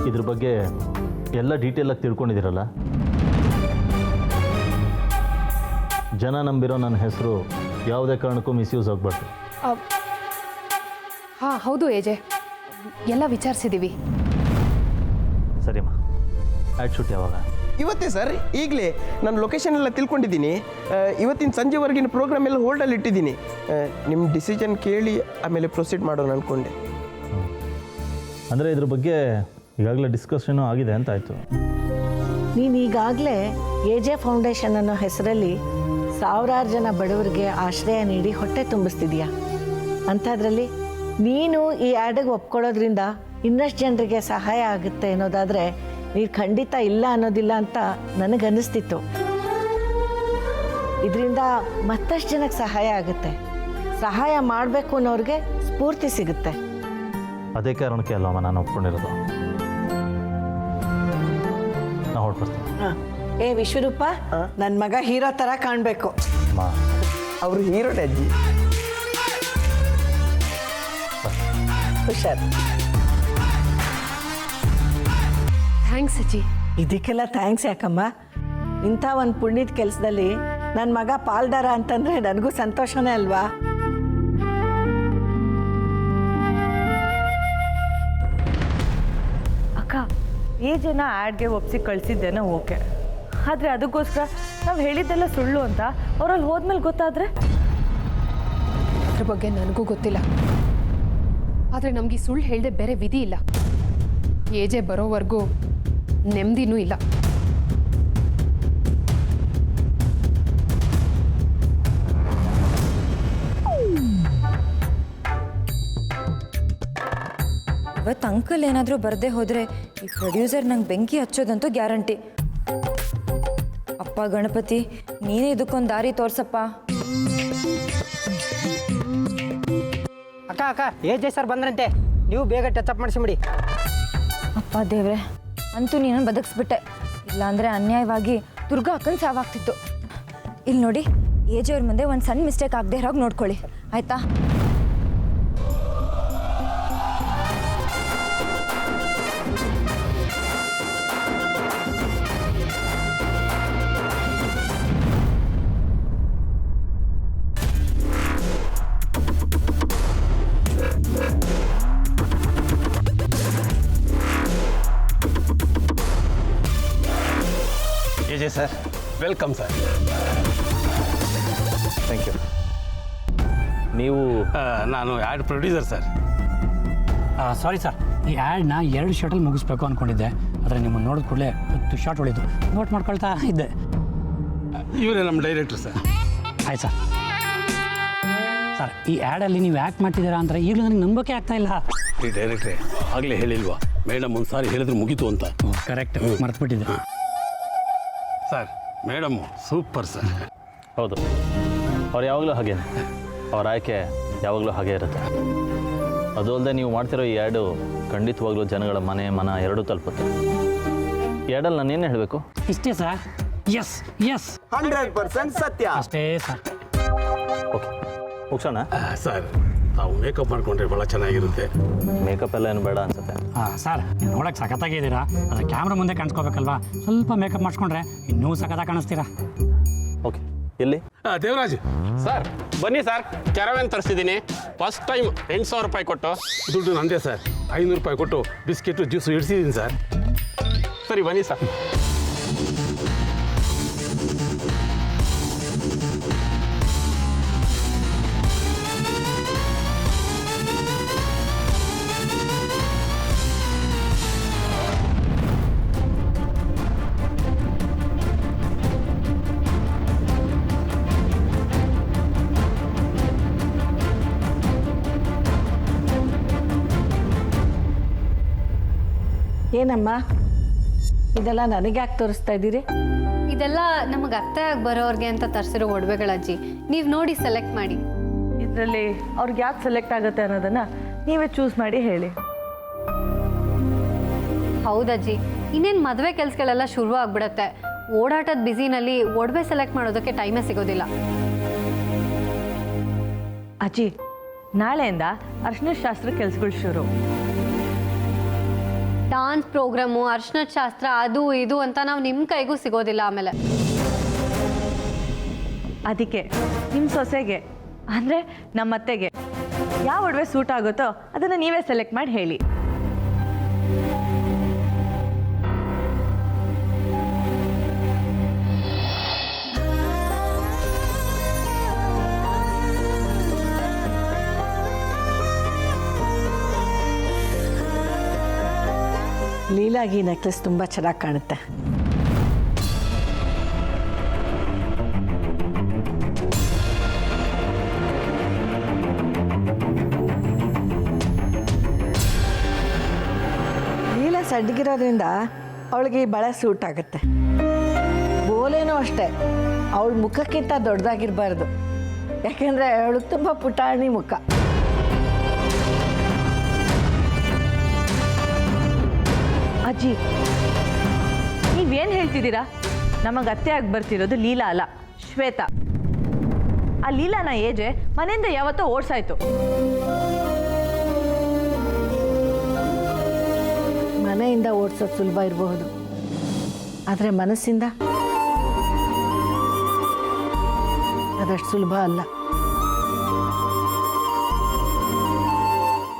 ಇದ್ರ ಬಗ್ಗೆ ಎಲ್ಲ ಡೀಟೇಲಾಗಿ ತಿಳ್ಕೊಂಡಿದ್ದೀರಲ್ಲ. ಜನ ನಂಬಿರೋ ನನ್ನ ಹೆಸರು ಯಾವುದೇ ಕಾರಣಕ್ಕೂ ಮಿಸ್ಯೂಸ್ ಆಗಬಾರ್ದು. ಹಾಂ ಹೌದು ಏಜೆ, ಎಲ್ಲ ವಿಚಾರಿಸಿದ್ದೀವಿ. ಸರಿಮ್ಮ, ಆ್ಯಡ್ ಶೂಟ್ ಯಾವಾಗ? ಇವತ್ತೇ ಸರ್, ಈಗಲೇ ನಾನು ಲೊಕೇಶನ್ ಎಲ್ಲ ತಿಳ್ಕೊಂಡಿದ್ದೀನಿ. ಇವತ್ತಿನ ಸಂಜೆವರೆಗಿನ ಪ್ರೋಗ್ರಾಮ್ ಎಲ್ಲ ಹೋಲ್ಡಲ್ಲಿ ಇಟ್ಟಿದ್ದೀನಿ. ನಿಮ್ಮ ಡಿಸಿಷನ್ ಕೇಳಿ ಆಮೇಲೆ ಪ್ರೊಸೀಡ್ ಮಾಡೋಣ ಅಂದ್ಕೊಂಡೆ. ಅಂದರೆ ಇದ್ರ ಬಗ್ಗೆ ಈಗಾಗಲೇ ಡಿಸ್ಕಷನು ಆಗಿದೆ ಅಂತ ಆಯಿತು. ನೀನು ಈಗಾಗಲೇ ಎಜೆ ಫೌಂಡೇಶನ್ ಅನ್ನೋ ಹೆಸರಲ್ಲಿ ಸಾವಿರಾರು ಜನ ಬಡವರಿಗೆ ಆಶ್ರಯ ನೀಡಿ ಹೊಟ್ಟೆ ತುಂಬಿಸ್ತಿದೀಯ. ಅಂಥದ್ರಲ್ಲಿ ನೀನು ಈ ಆ್ಯಡಿಗೆ ಒಪ್ಕೊಳ್ಳೋದ್ರಿಂದ ಇನ್ನಷ್ಟು ಜನರಿಗೆ ಸಹಾಯ ಆಗುತ್ತೆ ಅನ್ನೋದಾದರೆ ನೀನು ಖಂಡಿತ ಇಲ್ಲ ಅನ್ನೋದಿಲ್ಲ ಅಂತ ನನಗನ್ನಿಸ್ತಿತ್ತು. ಇದರಿಂದ ಮತ್ತಷ್ಟು ಜನಕ್ಕೆ ಸಹಾಯ ಆಗುತ್ತೆ. ಸಹಾಯ ಮಾಡಬೇಕು ಅನ್ನೋರಿಗೆ ಸ್ಫೂರ್ತಿ ಸಿಗುತ್ತೆ. ಅದೇ ಕಾರಣಕ್ಕೆ ಅಲ್ಲಮ್ಮ ನಾನು ಒಪ್ಕೊಂಡಿರೋದು. ನಾ ಹೊರಡ್ಬರ್ತೀನಿ. ಏ ವಿಶ್ವರೂಪ, ನನ್ನ ಮಗ ಹೀರೋ ಥರ ಕಾಣಬೇಕು. ಅವರು ಹೀರೋಡೆ ಅಜ್ಜಿ. ಹುಷಾರ್. ಥ್ಯಾಂಕ್ಸ್ ಅಜ್ಜಿ. ಇದಕ್ಕೆಲ್ಲ ಥ್ಯಾಂಕ್ಸ್ ಯಾಕಮ್ಮ? ಇಂಥ ಒಂದು ಪುಣ್ಯದ ಕೆಲಸದಲ್ಲಿ ನನ್ನ ಮಗ ಪಾಲ್ದಾರ ಅಂತಂದರೆ ನನಗೂ ಸಂತೋಷನೇ ಅಲ್ವಾ? ಅಕ್ಕ, ಈ ಜನ ಆ್ಯಡ್ಗೆ ಒಪ್ಸಿ ಕಳಿಸಿದ್ದೇನೋ ಓಕೆ, ಆದರೆ ಅದಕ್ಕೋಸ್ಕರ ನಾವು ಹೇಳಿದ್ದೆಲ್ಲ ಸುಳ್ಳು ಅಂತ ಅವರಲ್ಲಿ ಹೋದ್ಮೇಲೆ ಗೊತ್ತಾದರೆ? ಅದ್ರ ಬಗ್ಗೆ ನನಗೂ ಗೊತ್ತಿಲ್ಲ. ಆದರೆ ನಮಗೆ ಸುಳ್ಳು ಹೇಳದೆ ಬೇರೆ ವಿಧಿ ಇಲ್ಲ. ಏಜೆ ಬರೋವರೆಗೂ ನೆಮ್ಮದಿನೂ ಇಲ್ಲ. ಇವತ್ತು ಅಂಕಲ್ ಏನಾದರೂ ಬರದೇ ಹೋದರೆ ಈ ಪ್ರೊಡ್ಯೂಸರ್ ನಂಗೆ ಬೆಂಕಿ ಹಚ್ಚೋದಂತೂ ಗ್ಯಾರಂಟಿ. ಅಪ್ಪ ಗಣಪತಿ, ನೀನೇ ಇದಕ್ಕೊಂದು ದಾರಿ ತೋರ್ಸಪ್ಪ. ಅಕ್ಕ ಅಕ್ಕ, ಏಜೆ ಸರ್ ಬಂದ್ರಂತೆ, ನೀವು ಬೇಗ ಟಚಪ್ ಮಾಡಿಸಿಬಿಡಿ. ಅಪ್ಪ ದೇವ್ರೆ, ಅಂತೂ ನೀನು ಬದುಕಿಸ್ಬಿಟ್ಟೆ. ಇಲ್ಲಾಂದರೆ ಅನ್ಯಾಯವಾಗಿ ದುರ್ಗಾ ಅಕ್ಕನ ಸಾವಾಗ್ತಿತ್ತು. ಇಲ್ಲಿ ನೋಡಿ, ಏಜೆಯವ್ರ ಮುಂದೆ ಒಂದು ಸಣ್ಣ ಮಿಸ್ಟೇಕ್ ಆಗದೆ ಇರೋಗಿ ನೋಡ್ಕೊಳ್ಳಿ, ಆಯಿತಾ? AJ sir, welcome sir. Thank you. ನೀವು? ನಾನು ad producer sir. Sorry sir, ಈ ಆ್ಯಡ್ನ 2 ಶಾರ್ಟಲ್ಲಿ ಮುಗಿಸ್ಬೇಕು ಅಂದ್ಕೊಂಡಿದ್ದೆ. ಆದರೆ ನಿಮ್ಮನ್ನು ನೋಡಿದ ಕೂಡಲೇ 10 ಶಾರ್ಟ್ ಹೊಳಿತು, ನೋಟ್ ಮಾಡ್ಕೊಳ್ತಾ ಇದ್ದೆ. ಇವರೇ ನಮ್ಮ ಡೈರೆಕ್ಟ್ರ್ ಸರ್. ಆಯ್ತು ಸರ್. ಸರ್, ಈ ಆ್ಯಡಲ್ಲಿ ನೀವು ಆ್ಯಕ್ಟ್ ಮಾಡ್ತಿದ್ದೀರಾ ಅಂದರೆ ಈಗಲೂ ನನಗೆ ನಂಬೋಕೆ ಆಗ್ತಾ ಇಲ್ಲ. ಈ ಡೈರೆಕ್ಟ್ರೇ ಆಗಲೇ ಹೇಳಿಲ್ವಾ, ಮೇಡಮ್ ಒಂದು ಸಾರಿ ಹೇಳಿದ್ರೆ ಮುಗೀತು ಅಂತ. ಕರೆಕ್ಟ್, ಮರ್ತುಬಿಟ್ಟಿದ್ದೆ ಸರ್. Madam super sir. ಹೌದು, ಅವ್ರು ಯಾವಾಗಲೂ ಹಾಗೆ, ಅವ್ರ ಆಯ್ಕೆ ಯಾವಾಗಲೂ ಹಾಗೆ ಇರುತ್ತೆ. ಅದು ಅಲ್ಲದೆ ನೀವು ಮಾಡ್ತಿರೋ ಈ ಆ್ಯಡು ಖಂಡಿತವಾಗ್ಲೂ ಜನಗಳ ಮನ ಎರಡೂ ತಲುಪುತ್ತೆ. ಈ ಆ್ಯಡಲ್ಲಿ ನಾನು ಏನೇ ಹೇಳಬೇಕು? ಇಷ್ಟೇ ಸರ್. ಎಸ್ ಎಸ್, 100% ಸತ್ಯ. ಅಷ್ಟೇ ಸರ್. ಓಕೆ, ಮುಗಿಸೋಣ ಸರ್. ತಾವು ಮೇಕಪ್ ಮಾಡಿಕೊಂಡ್ರೆ ಭಾಳ ಚೆನ್ನಾಗಿರುತ್ತೆ. ಮೇಕಪ್ ಎಲ್ಲ ಏನು ಬೇಡ ಅನ್ಸುತ್ತೆ. ಸರ್, ನೋಡೋಕೆ ಸಖತ್ತಾಗಿದ್ದೀರಾ, ಆದರೆ ಕ್ಯಾಮ್ರಾ ಮುಂದೆ ಕಾಣಿಸ್ಕೋಬೇಕಲ್ವಾ? ಸ್ವಲ್ಪ ಮೇಕಪ್ ಮಾಡಿಸ್ಕೊಂಡ್ರೆ ಇನ್ನೂ ಸಖತ್ತಾಗಿ ಕಾಣಿಸ್ತೀರಾ. ಓಕೆ, ಎಲ್ಲಿ? ದೇವರಾಜ್ ಸರ್ ಬನ್ನಿ ಸರ್, ಕ್ಯಾರವ್ಯಾನ್ ತರಿಸಿದ್ದೀನಿ. ಫಸ್ಟ್ ಟೈಮ್ 8,000 ರೂಪಾಯಿ ಕೊಟ್ಟು. ದುಡ್ಡು ನಂದೇ ಸರ್. 500 ರೂಪಾಯಿ ಕೊಟ್ಟು ಬಿಸ್ಕೆಟು ಜ್ಯೂಸು ಇಡಿಸಿದ್ದೀನಿ ಸರ್. ಸರಿ ಬನ್ನಿ ಸರ್. ಏನಮ್ಮ ಇದೆಲ್ಲ ನನಗೆ ಯಾಕೆ ತೋರಿಸ್ತಾ ಇದ್ದೀರಿ? ಇದೆಲ್ಲ ನಮಗೆ ಅರ್ಥ ಆಗಿ ಬರೋರ್ಗೆ ಅಂತ ತರಿಸಿರೋ ಒಡವೆಗಳಜ್ಜಿ. ನೀವು ನೋಡಿ ಸೆಲೆಕ್ಟ್ ಮಾಡಿ. ಇದರಲ್ಲಿ ಅವ್ರಿಗೆ ಯಾಕೆ ಸೆಲೆಕ್ಟ್ ಆಗುತ್ತೆ ಅನ್ನೋದನ್ನು ನೀವೇ ಚೂಸ್ ಮಾಡಿ ಹೇಳಿ. ಹೌದಜ್ಜಿ, ಇನ್ನೇನು ಮದುವೆ ಕೆಲಸಗಳೆಲ್ಲ ಶುರು ಆಗ್ಬಿಡುತ್ತೆ. ಓಡಾಟದ ಬ್ಯುಸಿನಲ್ಲಿ ಒಡವೆ ಸೆಲೆಕ್ಟ್ ಮಾಡೋದಕ್ಕೆ ಟೈಮೇ ಸಿಗೋದಿಲ್ಲ. ಅಜ್ಜಿ, ನಾಳೆಯಿಂದ ಅರ್ಶಿನ ಶಾಸ್ತ್ರ ಕೆಲಸಗಳು ಶುರು. ಡಾನ್ಸ್ ಪ್ರೋಗ್ರಾಮು, ಅರ್ಶಿನದ ಶಾಸ್ತ್ರ, ಅದು ಇದು ಅಂತ ನಾವು ನಿಮ್ಮ ಕೈಗೂ ಸಿಗೋದಿಲ್ಲ ಆಮೇಲೆ. ಅದಕ್ಕೆ ನಿಮ್ಮ ಸೊಸೆಗೆ ಅಂದರೆ ನಮ್ಮ ಅತ್ತೆಗೆ ಯಾವ ಒಡವೆ ಸೂಟ್ ಆಗುತ್ತೋ ಅದನ್ನು ನೀವೇ ಸೆಲೆಕ್ಟ್ ಮಾಡಿ ಹೇಳಿ. ಲೀಲಾಗಿ ನೆಕ್ಲೆಸ್ ತುಂಬ ಚೆನ್ನಾಗಿ ಕಾಣುತ್ತೆ. ಲೀಲಾ ಸಡ್ಗಿರೋದ್ರಿಂದ ಅವಳಿಗೆ ಈ ಬಳೆ ಸೂಟ್ ಆಗುತ್ತೆ. ಬೋಲೇನೂ ಅಷ್ಟೇ, ಅವಳ ಮುಖಕ್ಕಿಂತ ದೊಡ್ಡದಾಗಿರಬಾರ್ದು, ಯಾಕೆಂದರೆ ಅವಳಿಗೆ ತುಂಬ ಪುಟಾಣಿ ಮುಖ. ಅಜ್ಜಿ, ನೀವೇನು ಹೇಳ್ತಿದ್ದೀರಾ? ನಮಗೆ ಅತ್ತೆ ಆಗಿ ಬರ್ತಿರೋದು ಲೀಲಾ ಅಲ್ಲ, ಶ್ವೇತಾ. ಆ ಲೀಲಾನ ಏಜೆ ಮನೆಯಿಂದ ಯಾವತ್ತೋ ಓಡಿಸಾಯ್ತು. ಮನೆಯಿಂದ ಓಡಿಸೋದು ಸುಲಭ ಇರಬಹುದು, ಆದರೆ ಮನಸ್ಸಿಂದ ಅದಷ್ಟು ಸುಲಭ ಅಲ್ಲ.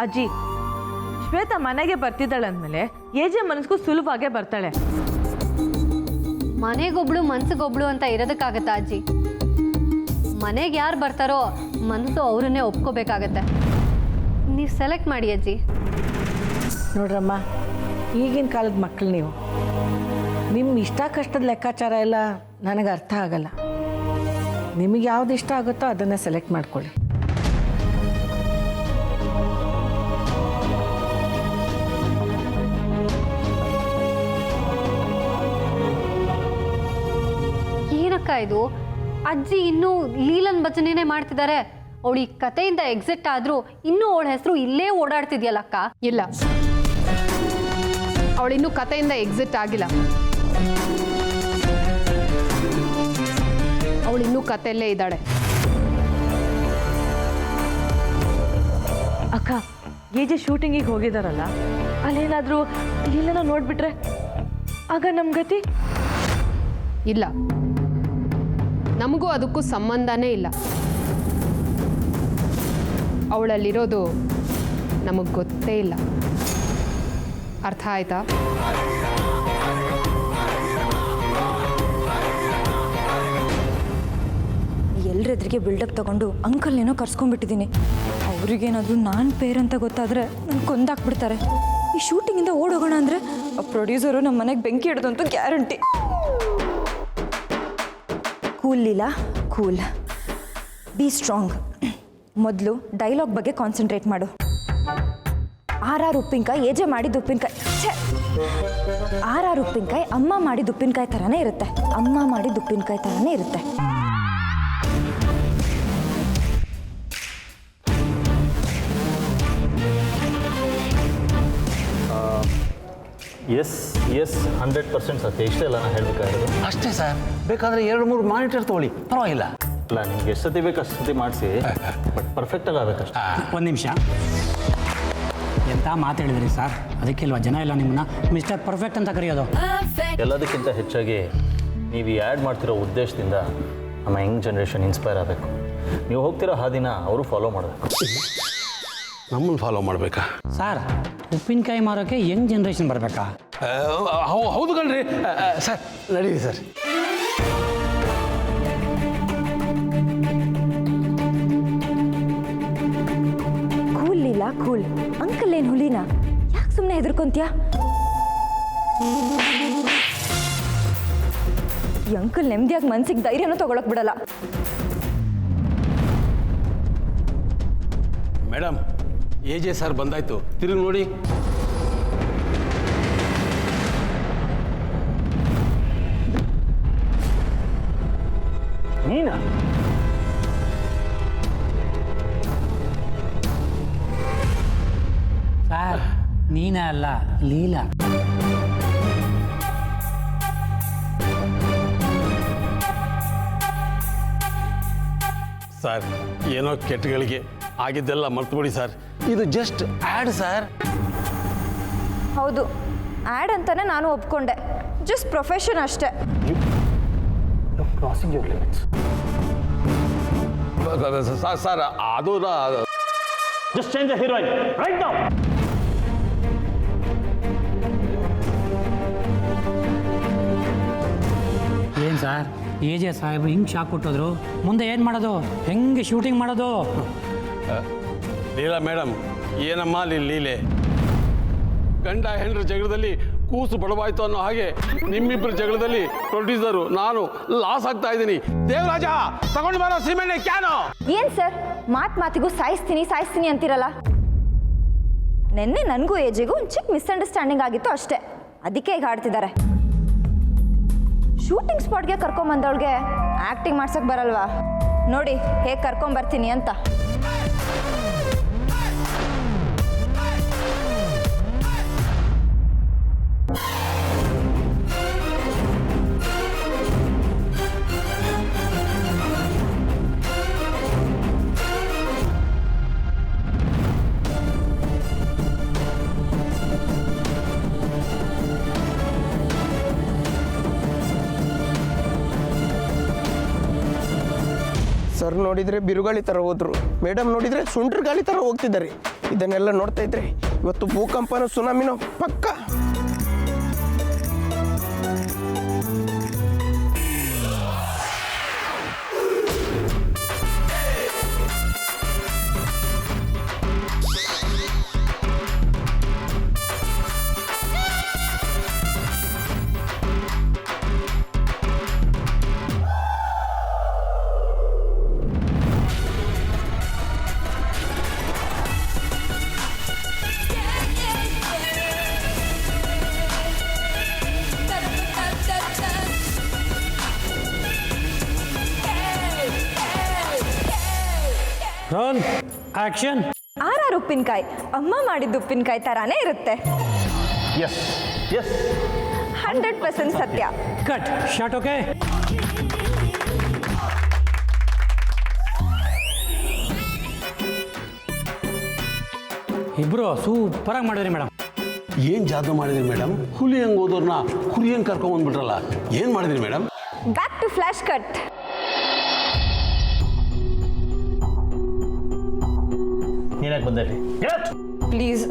ಅಜ್ಜಿ, ಶ್ವೇತಾ ಮನೆಗೆ ಬರ್ತಿದ್ದಾಳೆ ಅಂದಮೇಲೆ ಏಜೆ ಮನಸ್ಗೂ ಸುಲಭವಾಗೇ ಬರ್ತಾಳೆ. ಮನೆಗೊಬ್ಳು ಮನ್ಸಿಗೊಬ್ಳು ಅಂತ ಇರೋದಕ್ಕಾಗತ್ತಾ ಅಜ್ಜಿ? ಮನೆಗೆ ಯಾರು ಬರ್ತಾರೋ ಮನಸ್ಸು ಅವರನ್ನೇ ಒಪ್ಕೋಬೇಕಾಗತ್ತೆ. ನೀವು ಸೆಲೆಕ್ಟ್ ಮಾಡಿ ಅಜ್ಜಿ. ನೋಡ್ರಮ್ಮ, ಈಗಿನ ಕಾಲದ ಮಕ್ಕಳು ನೀವು, ನಿಮ್ಮ ಇಷ್ಟ ಕಷ್ಟದ ಲೆಕ್ಕಾಚಾರ ಎಲ್ಲ ನನಗೆ ಅರ್ಥ ಆಗಲ್ಲ. ನಿಮಗೆ ಯಾವ್ದು ಇಷ್ಟ ಆಗುತ್ತೋ ಅದನ್ನೇ ಸೆಲೆಕ್ಟ್ ಮಾಡ್ಕೊಳ್ಳಿ. ಏನಕ್ಕ ಇದು? ಅಜ್ಜಿ ಇನ್ನೂ ಲೀಲನ್ ಭಜನೆನೇ ಮಾಡ್ತಿದ್ದಾರೆ. ಅವಳು ಈ ಕಥೆಯಿಂದ ಎಕ್ಸಿಟ್ ಆದ್ರೂ ಇನ್ನೂ ಅವಳ ಹೆಸರು ಇಲ್ಲೇ ಓಡಾಡ್ತಿದ್ಯಲ್ಲಕ್ಕ. ಇಲ್ಲ, ಅವಳಿನ್ನೂ ಕಥೆಯಿಂದ ಎಕ್ಸಿಟ್ ಆಗಿಲ್ಲ. ಅವಳಿನ್ನೂ ಕಥೆಯಲ್ಲೇ ಇದ್ದಾಳೆ. ಅಕ್ಕ, ಏಜೆ ಶೂಟಿಂಗಿಗೆ ಹೋಗಿದಾರಲ್ಲ, ಅಲ್ಲೇನಾದರೂ ಲೀಲನ ನೋಡ್ಬಿಟ್ರೆ ಆಗ ನಮ್ಮ ಗತಿ? ಇಲ್ಲ, ನಮಗೂ ಅದಕ್ಕೂ ಸಂಬಂಧನೇ ಇಲ್ಲ. ಅವಳಲ್ಲಿರೋದು ನಮಗೆ ಗೊತ್ತೇ ಇಲ್ಲ. ಅರ್ಥ ಆಯ್ತಾ? ಎಲ್ಲರೆದ್ರಿಗೆ ಬಿಲ್ಡಪ್ ತಗೊಂಡು ಅಂಕಲ್ನೇನೋ ಕರ್ಸ್ಕೊಂಡ್ಬಿಟ್ಟಿದ್ದೀನಿ. ಅವ್ರಿಗೇನಾದರೂ ನಾನು ಪೇರ್ ಅಂತ ಗೊತ್ತಾದರೆ ನನ್ನ ಕೊಂದಾಕ್ಬಿಡ್ತಾರೆ. ಈ ಶೂಟಿಂಗಿಂದ ಓಡೋಗೋಣ ಅಂದರೆ ಪ್ರೊಡ್ಯೂಸರು ನಮ್ಮ ಮನೆಗೆ ಬೆಂಕಿ ಹಿಡ್ದಂತೂ guarantee. Cool Leela, cool. Be strong. ಮೊದಲು ಡೈಲಾಗ್ ಬಗ್ಗೆ ಕಾನ್ಸಂಟ್ರೇಟ್ ಮಾಡು. ಆರ್ ಉಪ್ಪಿನಕಾಯಿ ಏಜೆ ಮಾಡಿದ ಉಪ್ಪಿನಕಾಯಿ, ಆರ್ ಉಪ್ಪಿನಕಾಯಿ ಅಮ್ಮ ಮಾಡಿದ ಉಪ್ಪಿನಕಾಯಿ ಥರನೇ ಇರುತ್ತೆ. ಅಮ್ಮ ಮಾಡಿದ ಉಪ್ಪಿನಕಾಯಿ ಥರನೇ ಇರುತ್ತೆ. ಎಸ್ 100% ಸತ್ಯ. ಇಷ್ಟೇ ಅಲ್ಲ ನಾನು ಹೇಳಬೇಕಾಗಿರೋದು. ಅಷ್ಟೇ ಸರ್, ಬೇಕಾದರೆ 2-3 ಮಾನಿಟರ್ ತೊಗೊಳ್ಳಿ, ಪರವಾಗಿಲ್ಲ. ಅಲ್ಲ, ನಿಮ್ಗೆ ಎಷ್ಟು ಸತಿ ಬೇಕು ಅಷ್ಟು ಸತಿ ಮಾಡಿಸಿ, ಬಟ್ ಪರ್ಫೆಕ್ಟಾಗಿ ಆಗಬೇಕಷ್ಟೇ. ಒಂದು ನಿಮಿಷ, ಎಂಥ ಮಾತು ಹೇಳಿದ್ರಿ ಸರ್? ಅದಕ್ಕೆ ಇಲ್ವಾ ಜನ ಎಲ್ಲ ನಿಮ್ಮನ್ನ ಮಿಸ್ಟರ್ ಪರ್ಫೆಕ್ಟ್ ಅಂತ ಕರೆಯೋದು? ಎಲ್ಲದಕ್ಕಿಂತ ಹೆಚ್ಚಾಗಿ ನೀವು ಈ ಆ್ಯಡ್ ಮಾಡ್ತಿರೋ ಉದ್ದೇಶದಿಂದ ನಮ್ಮ ಯಂಗ್ ಜನ್ರೇಷನ್ ಇನ್ಸ್ಪೈರ್ ಆಗಬೇಕು. ನೀವು ಹೋಗ್ತಿರೋ ಹಾದಿನ ಅವರು ಫಾಲೋ ಮಾಡಬೇಕು. ನಮ್ಮನ್ನು ಫಾಲೋ ಮಾಡಬೇಕಾ ಸರ್? ಉಪ್ಪಿನಕಾಯಿ ಮಾರೋಕ್ಕೆ ಯಂಗ್ ಜನ್ರೇಷನ್ ಬರಬೇಕಾ? ಹೌದು ಕಣ್ರಿ ಸರ್, ನಡೀರಿ sir. Cool Leela, cool. Uncle ಏನು ಹುಲಿನಾ? ಯಾಕೆ ಸುಮ್ಮನೆ ಹೆದರ್ಕೊಂತೀಯ? ಈ ಅಂಕಲ್ ನೆಮ್ಮದಿಯಾಗಿ ಮನ್ಸಿಗೆ ಧೈರ್ಯನೂ ತಗೊಳಕ್ ಬಿಡಲ್ಲ. ಮೇಡಮ್, ಏಜೆ ಸರ್ ಬಂದಾಯ್ತು, ತಿರುಗಿ ನೋಡಿ. ನೀನಾ? ಸರ್, ನೀನೇ ಅಲ್ಲ, ಲೀಲಾ. ಸರ್, ಏನೋ ಕೆಟ್ಟಗಳಿಗೆ ಆಗಿದ್ದೆಲ್ಲ ಮರ್ತುಬಿಡಿ ಸರ್. ಇದು ಜಸ್ಟ್ ಆ್ಯಡ್ ಸರ್. ಹೌದು, ಆ್ಯಡ್ ಅಂತಾನೆ ನಾನು ಒಪ್ಕೊಂಡೆ. ಜಸ್ಟ್ ಪ್ರೊಫೆಷನ್ ಅಷ್ಟೇ. Crossing your limits. ಸರ್ ಅದು just change the heroine right now. ಏನು ಸರ್ AJ ಸಾಹೇಬ್ರು ಹಿಂಗೆ ಶಾಕ್ ಕೊಟ್ಟೋದ್ರು, ಮುಂದೆ ಏನು ಮಾಡೋದು, ಹೆಂಗೆ ಶೂಟಿಂಗ್ ಮಾಡೋದು? ಲೀಲಾ ಮೇಡಮ್, ಏನಮ್ಮ ಲೀಲೆ? ಗಂಡ ಹೆಂಡ್ರ ಜಗಳದಲ್ಲಿ ಕೂಸು ಬಡವಾಯ್ತು ಅನ್ನೋ ಹಾಗೆ ನಿಮ್ಮಿಬ್ಬರ ಜಗಳದಲ್ಲಿ ಪ್ರೊಡ್ಯೂಸರು ನಾನು ಲಾಸ್ ಆಗ್ತಾ ಇದ್ದೀನಿ. ದೇವರಾಜ ತಗೊಂಡು ಬರೋ ಸಿಮೆಂಟ್ ಕ್ಯಾನು. ಏನು ಸರ್ ಮಾತಿಗೂ ಸಾಯಿಸ್ತೀನಿ ಅಂತೀರಲ್ಲ? ನೆನ್ನೆ ನನಗೂ AJಗೂ ಒಂದು ಚಿಕ್ಕ ಮಿಸ್ಅಂಡರ್ಸ್ಟ್ಯಾಂಡಿಂಗ್ ಆಗಿತ್ತು ಅಷ್ಟೇ, ಅದಕ್ಕೆ ಈಗ ಆಡ್ತಿದ್ದಾರೆ. ಶೂಟಿಂಗ್ ಸ್ಪಾಟ್ಗೆ ಕರ್ಕೊಂಬಂದವಳಿಗೆ ಆ್ಯಕ್ಟಿಂಗ್ ಮಾಡ್ಸೋಕೆ ಬರಲ್ವಾ? ನೋಡಿ ಹೇಗೆ ಕರ್ಕೊಂಬರ್ತೀನಿ ಅಂತ. ಸರ್ ನೋಡಿದರೆ ಬಿರುಗಾಳಿ ಥರ ಹೋದ್ರು, ಮೇಡಮ್ ನೋಡಿದರೆ ಸುಂಟ್ರ ಗಾಳಿ ಥರ ಹೋಗ್ತಿದ್ದಾರೆ. ಇದನ್ನೆಲ್ಲ ನೋಡ್ತಾ ಇದ್ರೆ ಇವತ್ತು ಭೂಕಂಪನೋ ಸುನಾಮಿನೋ ಪಕ್ಕ. Roll action. RR ಉಪ್ಪಿನಕಾಯಿ ಅಮ್ಮ ಮಾಡಿದ್ದು ಉಪ್ಪಿನಕಾಯಿ ಥರಾನೇ ಇರುತ್ತೆ. ಎಸ್ ಎಸ್ 100% ಸತ್ಯ. Cut shot. ಓಕೆ, ಇಬ್ರು ಸೂಪರಾಗಿ ಮಾಡಿದ್ರಿ ಮೇಡಮ್. ಏನು ಜಾದೂ ಮಾಡಿದ್ರಿ ಮೇಡಮ್? ಹುಲಿ ಹಂಗೆ ಹೋದವ್ರನ್ನ ಹುಲಿ ಹಂಗೆ ಕರ್ಕೊಂಬಂದ್ಬಿಟ್ರಲ್ಲ, ಏನು ಮಾಡಿದ್ರಿ madam? Back to flash cut. ನೀನಾಗಿ ಬಂದೆ? ಪ್ಲೀಸ್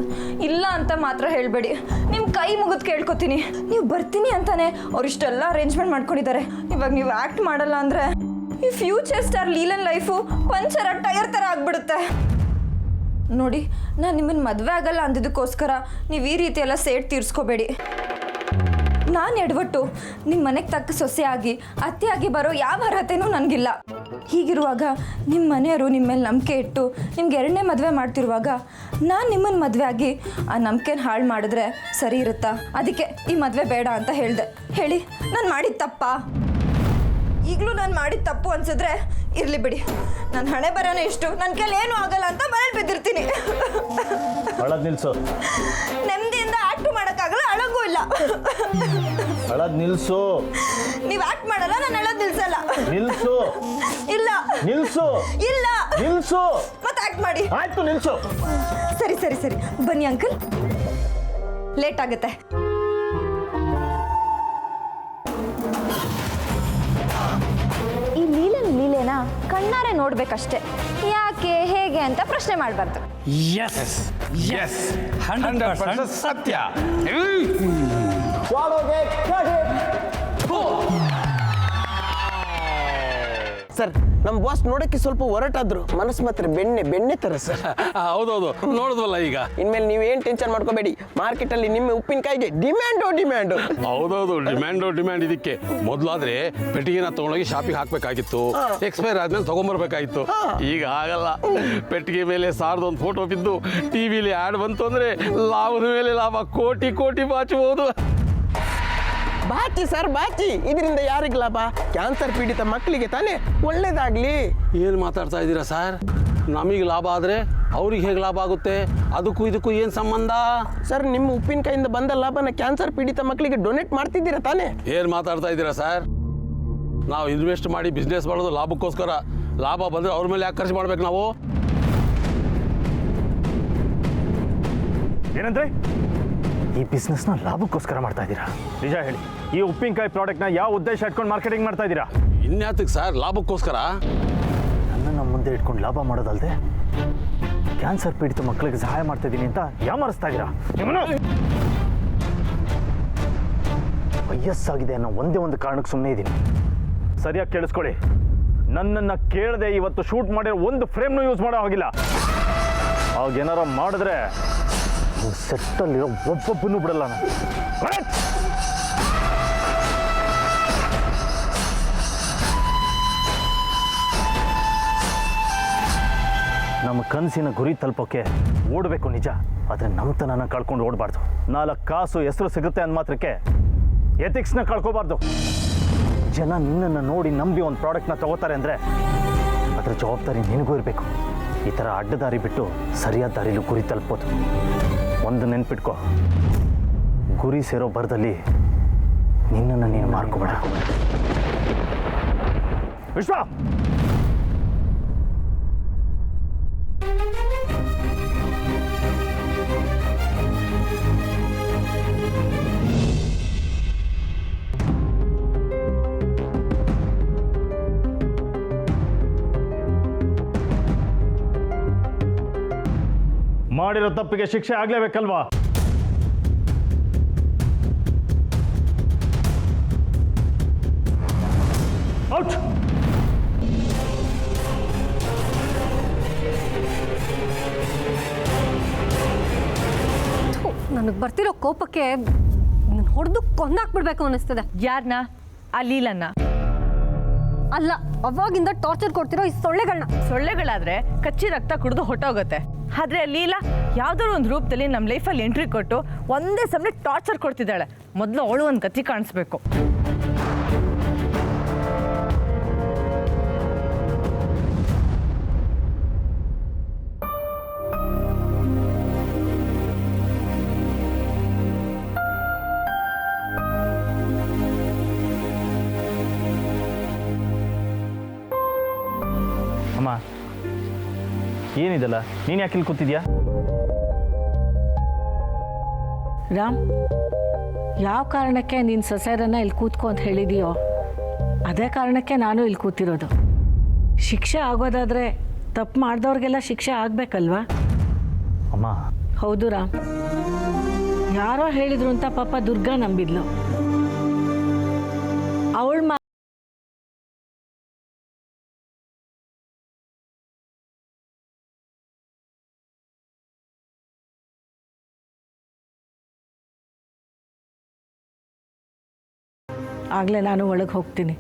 ಇಲ್ಲ ಅಂತ ಮಾತ್ರ ಹೇಳಬೇಡಿ, ನಿಮ್ಮ ಕೈ ಮುಗಿದು ಕೇಳ್ಕೊತೀನಿ. ನೀವು ಬರ್ತೀನಿ ಅಂತಾನೆ ಅವ್ರಿಷ್ಟೆಲ್ಲ ಅರೇಂಜ್ಮೆಂಟ್ ಮಾಡ್ಕೊಂಡಿದ್ದಾರೆ. ಇವಾಗ ನೀವು ಆ್ಯಕ್ಟ್ ಮಾಡಲ್ಲ ಅಂದರೆ ಈ ಫ್ಯೂಚರ್ ಸ್ಟಾರ್ ಲೀಲನ್ ಲೈಫು ಪಂಚರ ಟೈರ್ ಥರ ಆಗ್ಬಿಡುತ್ತೆ. ನೋಡಿ, ನಾನು ನಿಮ್ಮನ್ನು ಮದುವೆ ಆಗಲ್ಲ ಅಂದಿದ್ದಕ್ಕೋಸ್ಕರ ನೀವು ಈ ರೀತಿ ಎಲ್ಲ ಸೇಡ್ ತೀರಿಸ್ಕೋಬೇಡಿ. ನಾನು ಎಡವಟ್ಟು ನಿಮ್ಮ ಮನೆಗೆ ತಕ್ಕ ಸೊಸೆಯಾಗಿ ಅತ್ತೆಯಾಗಿ ಬರೋ ಯಾವ ಅರ್ಹತೆನೂ ನನಗಿಲ್ಲ. ಹೀಗಿರುವಾಗ ನಿಮ್ಮ ಮನೆಯವರು ನಿಮ್ಮ ಮೇಲೆ ನಂಬಿಕೆ ಇಟ್ಟು ನಿಮ್ಗೆ 2ನೇ ಮದುವೆ ಮಾಡ್ತಿರುವಾಗ ನಾನು ನಿಮ್ಮನ್ನು ಮದುವೆ ಆಗಿ ಆ ನಂಬಿಕೆನ ಹಾಳು ಮಾಡಿದ್ರೆ ಸರಿ ಇರುತ್ತಾ? ಅದಕ್ಕೆ ಈ ಮದುವೆ ಬೇಡ ಅಂತ ಹೇಳಿದೆ. ಹೇಳಿ, ನಾನು ಮಾಡಿದ ತಪ್ಪಾ? ಈಗಲೂ ನಾನು ಮಾಡಿದ ತಪ್ಪು ಅನ್ಸಿದ್ರೆ ಇರಲಿ ಬಿಡಿ, ನನ್ನ ಹಣೆ ಬರೋನೇ ಇಷ್ಟು, ನನ್ನ ಕೈಲಿ ಏನೂ ಆಗಲ್ಲ ಅಂತ ಮನೇಲಿ ಬಿದ್ದಿರ್ತೀನಿ. ಅಳದ್ ನಿಲ್ಸು. ನೆಮ್ಮದಿಯಿಂದ ಆಕ್ಟ್ ಮಾಡೋಕ್ಕಾಗಲ್ಲ, ಅಳಂಗೂ ಇಲ್ಲ. ಅಳದ್ ನಿಲ್ಸು. ನೀವು ಆಕ್ಟ್ ಮಾಡಲ್ಲ, ನಾನು ಅಳೋದು ನಿಲ್ಸಲ್ಲ. ನಿಲ್ಸು. ಇಲ್ಲ ನಿಲ್ಸು. ಇಲ್ಲ ನಿಲ್ಸು. ಮತ್ತೆ ಆಕ್ಟ್ ಮಾಡಿ. ಆಯ್ತು ನಿಲ್ಸು. ಸರಿ ಸರಿ ಸರಿ, ಬನ್ನಿ ಅಂಕಲ್, ಲೇಟ್ ಆಗುತ್ತೆ. ಈ ಲೀಲೆನ ಕಣ್ಣಾರೆ ನೋಡ್ಬೇಕಷ್ಟೇ, ಯಾಕೆ ಹೇಗೆ ಅಂತ ಪ್ರಶ್ನೆ ಮಾಡಬಾರ್ದು. ಎಸ್ ಎಸ್ 100% ಸತ್ಯ. ಸರ್, ನಮ್ಮ ಬಾಸ್ ನೋಡೋಕ್ಕೆ ಸ್ವಲ್ಪ ಹೊರಟಾದ್ರು, ಮನಸ್ಸು ಮಾತ್ರ ಬೆಣ್ಣೆ ಥರ ಸರ್. ಹೌದೌದು, ನೋಡಿದ್ವಲ್ಲ ಈಗ. ಇನ್ಮೇಲೆ ನೀವೇನು ಟೆನ್ಷನ್ ಮಾಡ್ಕೋಬೇಡಿ, ಮಾರ್ಕೆಟಲ್ಲಿ ನಿಮ್ಮ ಉಪ್ಪಿನಕಾಯಿಗೆ ಡಿಮ್ಯಾಂಡು. ಹೌದೌದು, ಡಿಮ್ಯಾಂಡ್. ಇದಕ್ಕೆ ಮೊದಲಾದ್ರೆ ಪೆಟ್ಟಿಗೆನ ತಗೊಂಡೋಗಿ ಶಾಪಿಗೆ ಹಾಕ್ಬೇಕಾಗಿತ್ತು, ಎಕ್ಸ್ಪೈರ್ ಆದ್ಮೇಲೆ ತಗೊಂಬರ್ಬೇಕಾಗಿತ್ತು. ಈಗ ಆಗಲ್ಲ, ಪೆಟ್ಟಿಗೆ ಮೇಲೆ ಸಾರ್ದೊಂದು ಫೋಟೋ ಬಿದ್ದು ಟಿವಿಲಿ ಆ್ಯಡ್ ಬಂತು ಅಂದ್ರೆ ಲಾಭದ ಮೇಲೆ ಲಾಭ, ಕೋಟಿ ಬಾಚಬಹುದು. ಬಾಚಿ ಸರ್, ಬಾಚಿ. ಇದರಿಂದ ಯಾರಿಗೆ ಲಾಭ? ಕ್ಯಾನ್ಸರ್ ಪೀಡಿತ ಮಕ್ಕಳಿಗೆ ತಾನೇ ಒಳ್ಳೇದಾಗ್ಲಿ. ಏನು ಮಾತಾಡ್ತಾ ಇದ್ದೀರಾ ಸರ್? ನಮಗೆ ಲಾಭ ಆದರೆ ಅವ್ರಿಗೆ ಹೇಗೆ ಲಾಭ ಆಗುತ್ತೆ? ಅದಕ್ಕೂ ಇದಕ್ಕೂ ಏನು ಸಂಬಂಧ? ಸರ್, ನಿಮ್ಮ ಉಪ್ಪಿನಕಾಯಿಂದ ಬಂದ ಲಾಭನ ಕ್ಯಾನ್ಸರ್ ಪೀಡಿತ ಮಕ್ಕಳಿಗೆ ಡೊನೇಟ್ ಮಾಡ್ತಿದ್ದೀರಾ ತಾನೇ? ಏನು ಮಾತಾಡ್ತಾ ಇದ್ದೀರಾ ಸರ್? ನಾವು ಇನ್ವೆಸ್ಟ್ ಮಾಡಿ ಬಿಸ್ನೆಸ್ ಮಾಡೋದು ಲಾಭಕ್ಕೋಸ್ಕರ. ಲಾಭ ಬಂದರೆ ಅವ್ರ ಮೇಲೆ ಯಾಕೆ ಖರ್ಚು ಮಾಡ್ಬೇಕು ನಾವು? ಏನಂದ್ರೆ ಈ ಬಿಸ್ನೆಸ್ನ ಲಾಭಕ್ಕೋಸ್ಕರ ಮಾಡ್ತಾ ಇದ್ದೀರಾ? ನಿಜ ಹೇಳಿ, ಈ ಉಪ್ಪಿನಕಾಯಿ ಪ್ರಾಡಕ್ಟ್ನ ಯಾವ ಉದ್ದೇಶ ಇಟ್ಕೊಂಡು ಮಾರ್ಕೆಟಿಂಗ್ ಮಾಡ್ತಾ ಇದ್ದೀರಾ? ಇನ್ಯಾತಕ್ಕೆ ಸರ್ ಲಾಭಕ್ಕೋಸ್ಕರ? ನನ್ನನ್ನು ಮುಂದೆ ಇಟ್ಕೊಂಡು ಲಾಭ ಮಾಡೋದಲ್ಲದೆ ಕ್ಯಾನ್ಸರ್ ಪೀಡಿತ ಮಕ್ಕಳಿಗೆ ಸಹಾಯ ಮಾಡ್ತಾ ಇದ್ದೀನಿ ಅಂತ ಯಾಮರಿಸ್ತಾ ಇದ್ದೀರಾ? ವಯಸ್ಸಾಗಿದೆ ಅನ್ನೋ ಒಂದೇ ಒಂದು ಕಾರಣಕ್ಕೆ ಸುಮ್ಮನೆ ಇದ್ದೀನಿ. ಸರಿಯಾಗಿ ಕೇಳಿಸ್ಕೊಳ್ಳಿ, ನನ್ನನ್ನು ಕೇಳದೆ ಇವತ್ತು ಶೂಟ್ ಮಾಡಿರೋ ಒಂದು ಫ್ರೇಮ್ನೂ ಯೂಸ್ ಮಾಡೋ ಹೋಗಿಲ್ಲ. ಅವಾಗೇನಾರ ಮಾಡಿದ್ರೆ ಸೆಟ್ಟಲ್ಲಿರೋ ಒಬ್ಬೊಬ್ಬನೂ ಬಿಡಲ್ಲ ನಾನು. ನಮ್ಮ ಕನಸಿನ ಗುರಿ ತಲುಪೋಕ್ಕೆ ಓಡಬೇಕು ನಿಜ, ಆದರೆ ನಮ್ಮತನನ ಕಳ್ಕೊಂಡು ಓಡಬಾರ್ದು. 4 ಕಾಸು ಹೆಸರು ಸಿಗುತ್ತೆ ಅಂದ ಮಾತ್ರಕ್ಕೆ ಎಥಿಕ್ಸ್ನ ಕಳ್ಕೋಬಾರ್ದು. ಜನ ನಿನ್ನನ್ನು ನೋಡಿ ನಂಬಿ ಒಂದು ಪ್ರಾಡಕ್ಟ್ನ ತಗೋತಾರೆ ಅಂದರೆ ಅದರ ಜವಾಬ್ದಾರಿ ನಿನಗೂ ಇರಬೇಕು. ಈ ಥರ ಅಡ್ಡದಾರಿ ಬಿಟ್ಟು ಸರಿಯಾದ ದಾರಿಲೂ ಗುರಿ ತಲುಪೋದು. ಒಂದು ನೆನ್ಪಿಟ್ಕೋ, ಗುರಿ ಸೇರೋ ಬರದಲ್ಲಿ ನಿನ್ನನ್ನು ನೀನು ಮಾರ್ಕೋಬೇಡ. ವಿಶ್ವ, ಮಾಡಿರೋ ತಪ್ಪಿಗೆ ಶಿಕ್ಷೆ ಆಗ್ಲೇಬೇಕಲ್ವಾ? ಔಟ್! ನನಗೆ ಬರ್ತಿರೋ ಕೋಪಕ್ಕೆ ಹೊಡೆದು ಕೊಂದಾಕ್ಬಿಡ್ಬೇಕು ಅನ್ನಿಸ್ತದೆ. ಯಾರನ್ನ? ಆ ಲೀಲನ್ನ ಅಲ್ಲ, ಅವಾಗಿಂದ ಟಾರ್ಚರ್ ಕೊಡ್ತಿರೋ ಈ ಸೊಳ್ಳೆಗಳಾದ್ರೆ ಕಚ್ಚಿ ರಕ್ತ ಕುಡಿದು ಹೊಟ್ಟೋಗುತ್ತೆ. ಆದ್ರೆ ಲೀಲಾ ಯಾವ್ದಾದ್ರು ಒಂದು ರೂಪದಲ್ಲಿ ನಮ್ಮ ಲೈಫಲ್ಲಿ ಎಂಟ್ರಿ ಕೊಟ್ಟು ಒಂದೇ ಸಮಯ ಟಾರ್ಚರ್ ಕೊಡ್ತಿದ್ದಾಳೆ. ಮೊದಲು ಅವಳು ಒಂದು ಕತ್ತಿ ಕಾಣಿಸ್ಬೇಕು. ಅಮ್ಮ, ಏನಿದೆಲ್ಲ? ನೀನು ಯಾಕೆ ಇಲ್ಲಿ ಕೂತಿದ್ಯಾ? ರಾಮ್, ಯಾವ ಕಾರಣಕ್ಕೆ ನೀನು ಸೊಸೆರನ್ನ ಇಲ್ಲಿ ಕೂತ್ಕೊ ಅಂತ ಹೇಳಿದೆಯೋ ಅದೇ ಕಾರಣಕ್ಕೆ ನಾನು ಇಲ್ಲಿ ಕೂತಿರೋದು. ಶಿಕ್ಷೆ ಆಗೋದಾದರೆ ತಪ್ಪು ಮಾಡಿದವ್ರಿಗೆಲ್ಲ ಶಿಕ್ಷೆ ಆಗಬೇಕಲ್ವಾ? ಅಮ್ಮ. ಹೌದು ರಾಮ್, ಯಾರೋ ಹೇಳಿದ್ರು ಅಂತ ಪಾಪ ದುರ್ಗಾ ನಂಬಿದ್ಲು. ಅವಳ ಆಗಲೇ ನಾನು ಒಳಗೆ ಹೋಗ್ತೀನಿ.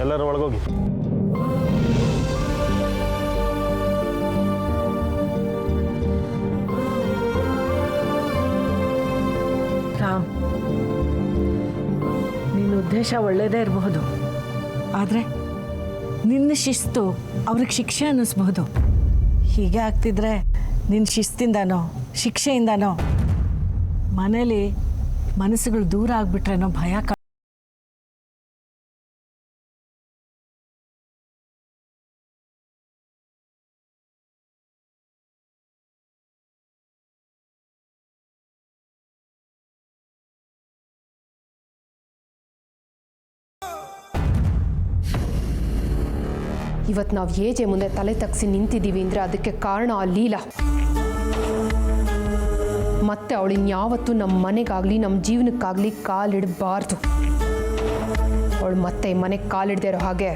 ಎಲ್ಲರೂ ಒಳಗೋಗಿ. ರಾಮ್, ನಿನ್ನ ಉದ್ದೇಶ ಒಳ್ಳೆಯದೇ ಇರಬಹುದು, ಆದರೆ ನಿನ್ನ ಶಿಸ್ತು ಅವ್ರಿಗೆ ಶಿಕ್ಷೆ ಅನ್ನಿಸ್ಬಹುದು. ಹೀಗೆ ಆಗ್ತಿದ್ರೆ ನಿನ್ನ ಶಿಸ್ತಿಂದನೋ ಶಿಕ್ಷೆಯಿಂದನೋ ಮನೇಲಿ ಮನಸ್ಸುಗಳು ದೂರ ಆಗ್ಬಿಟ್ರೇನೋ ಭಯ. ಇವತ್ತು ನಾವು ಏಜೆ ಮುಂದೆ ತಲೆ ತಗ್ಸಿ ನಿಂತಿದ್ದೀವಿ ಅಂದರೆ ಅದಕ್ಕೆ ಕಾರಣ ಆ ಲೀಲಾ. ಮತ್ತೆ ಅವಳು ಇನ್ಯಾವತ್ತೂ ನಮ್ಮ ಮನೆಗಾಗಲಿ ನಮ್ಮ ಜೀವನಕ್ಕಾಗಲಿ ಕಾಲಿಡಬಾರ್ದು. ಅವಳು ಮತ್ತೆ ಮನೆಗೆ ಕಾಲಿಡದೇ ಇರೋ ಹಾಗೆ